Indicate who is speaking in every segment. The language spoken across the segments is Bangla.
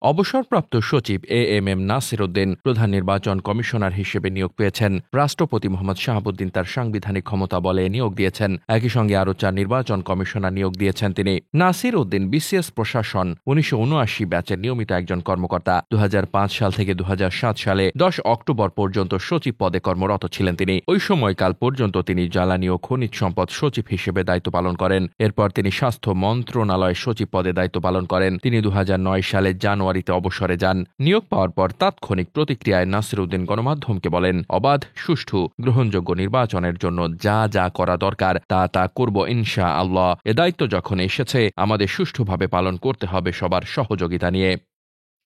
Speaker 1: অবসরপ্রাপ্ত সচিব এএমএম নাসির উদ্দিন প্রধান নির্বাচন কমিশনার হিসেবে নিয়োগ পেয়েছেন। রাষ্ট্রপতি মোহাম্মদ শাহাবুদ্দিন তার সাংবিধানিক ক্ষমতা বলে নিয়োগ দিয়েছেন। একই সঙ্গে আরও 4 নির্বাচন কমিশনার নিয়োগ দিয়েছেন তিনি। নাসির উদ্দিন বিসিএস প্রশাসন 1979 ব্যাচের নিয়মিত একজন কর্মকর্তা। 2005 সাল থেকে 2007 সালে 10 অক্টোবর পর্যন্ত সচিব পদে কর্মরত ছিলেন তিনি। ওই সময়কাল পর্যন্ত তিনি জ্বালানি ও খনিজ সম্পদ সচিব হিসেবে দায়িত্ব পালন করেন। এরপর তিনি স্বাস্থ্য মন্ত্রণালয়ের সচিব পদে দায়িত্ব পালন করেন। তিনি 2009 সালে জানুয়ারিতে অবসরে যান। নিয়োগ পাওয়ার পর তাৎক্ষণিক প্রতিক্রিয়ায় নাসির উদ্দিন গণমাধ্যমকে বলেন, অবাধ, সুষ্ঠু, গ্রহণযোগ্য নির্বাচনের জন্য যা যা করা দরকার তা করব ইনশাআল্লাহ। এ দায়িত্ব যখন এসেছে আমাদের সুষ্ঠুভাবে পালন করতে হবে সবার সহযোগিতা নিয়ে।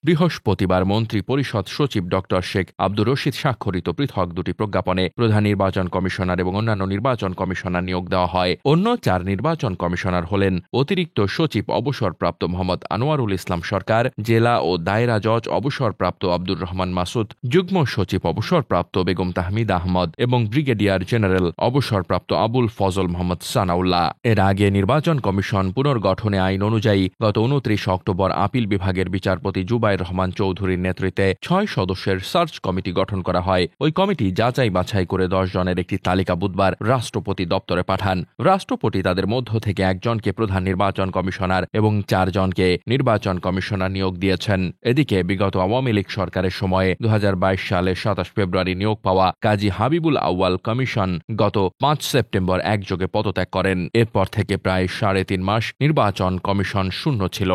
Speaker 1: বৃহস্পতিবার মন্ত্রী পরিষদ সচিব ড শেখ আব্দুর রশিদ স্বাক্ষরিত পৃথক 2টি প্রজ্ঞাপনে প্রধান নির্বাচন কমিশনার এবং অন্যান্য নির্বাচন কমিশনার নিয়োগ দেওয়া হয়। অন্য 4 নির্বাচন কমিশনার হলেন অতিরিক্ত সচিব অবসরপ্রাপ্ত মোহাম্মদ আনোয়ারুল ইসলাম সরকার, জেলা ও দায়রা জজ অবসরপ্রাপ্ত আব্দুর রহমান মাসুদ, যুগ্ম সচিব অবসরপ্রাপ্ত বেগম তাহমিদ আহমদ এবং ব্রিগেডিয়ার জেনারেল অবসরপ্রাপ্ত আবুল ফজল মোহাম্মদ সানাউল্লাহ। এর আগে নির্বাচন কমিশন পুনর্গঠনে আইন অনুযায়ী গত 29 অক্টোবর আপিল বিভাগের বিচারপতি জুবাইর রহমান চৌধুরীর নেতৃত্বে 6 সদস্যের সার্চ কমিটি গঠন করা হয়। ওই কমিটি যাচাই বাছাই করে 10 জনের একটি তালিকা বুধবার রাষ্ট্রপতি দপ্তরে পাঠান। রাষ্ট্রপতি তাদের মধ্য থেকে 1 জনকে প্রধান নির্বাচন কমিশনার এবং 4 জনকে নির্বাচন কমিশনার নিয়োগ দিয়েছেন। এদিকে বিগত আওয়ামী লীগ সরকারের সময়ে 2022 সালের 27 ফেব্রুয়ারি নিয়োগ পাওয়া কাজী হাবিবুল আউয়াল কমিশন গত 5 সেপ্টেম্বর একযোগে পদত্যাগ করেন। এরপর থেকে প্রায় 3.5 মাস নির্বাচন কমিশন শূন্য ছিল।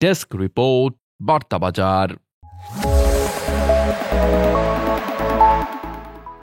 Speaker 1: ডেস্ক রিপোর্ট, বার্তা বাজার।